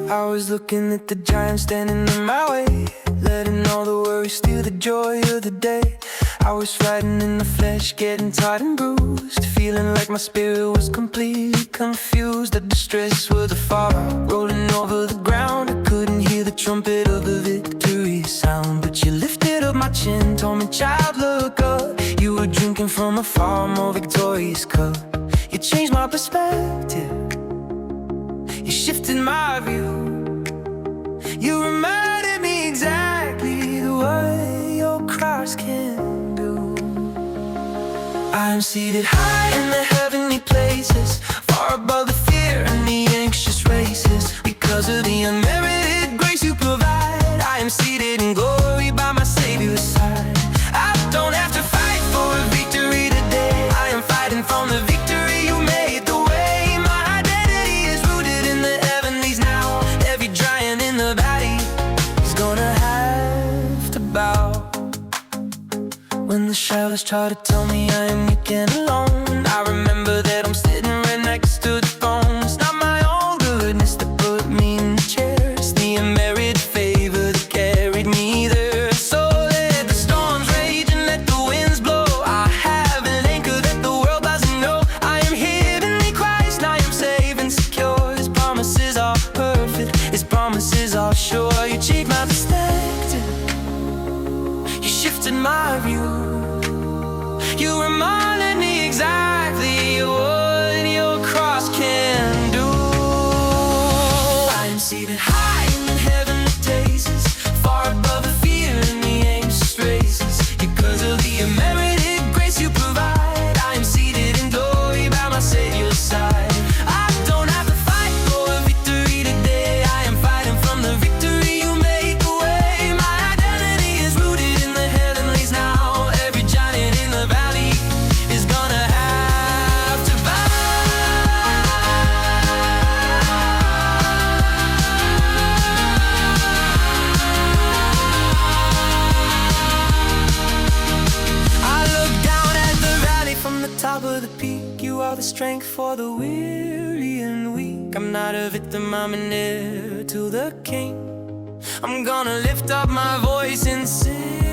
I was looking at the giant standing in my way, letting all the worries steal the joy of the day. I was riding in the flesh, getting tired and bruised, feeling like my spirit was completely confused. The distress was a far rolling over the ground. I couldn't hear the trumpet of the victory sound, but you lifted up my chin, told me, child, look up. You were drinking from a far more victorious cup. You changed my perspective, you shifted my view. You reminded me exactly what your cross can do. I am seated high in the heavenly places, far above the fear and the anxious races. Because of the unmerited grace you provide, I am seated in glory by my Savior's side. I don't have to fight for a victory today. I am fighting from the victory you made the way. My identity is rooted in the heavenlies now. Every giant in the valley is gonna have to bow. When the shadows try to tell me I am weak and alone, I remember that I'm sitting right next to the throne. It's not my own goodness that put me in the chair, it's the unmerited favor that carried me there. So let the storms rage and let the winds blow. I have an anchor that the world doesn't know. I am hidden in Christ, I am safe and secure. His promises are perfect, His promises are sure. You changed my perspective, you shifted my view. You reminded me exactly what your cross can do. I am seated high in heavenly places, far above the fear and the anxious races. Because of the unmerited grace you provide, I am seated in glory by my Savior's side. I don't have to fight for a victory today. I am fighting from the victory you made the way. My identity is rooted in the heavenlies now. Every giant in the valley is gonna have to bow. I look down at the valley from the top of the peak. You are the strength for the weary and weak. I'm not a victim, I'm an heir to the King. I'm gonna lift up my voice and sing.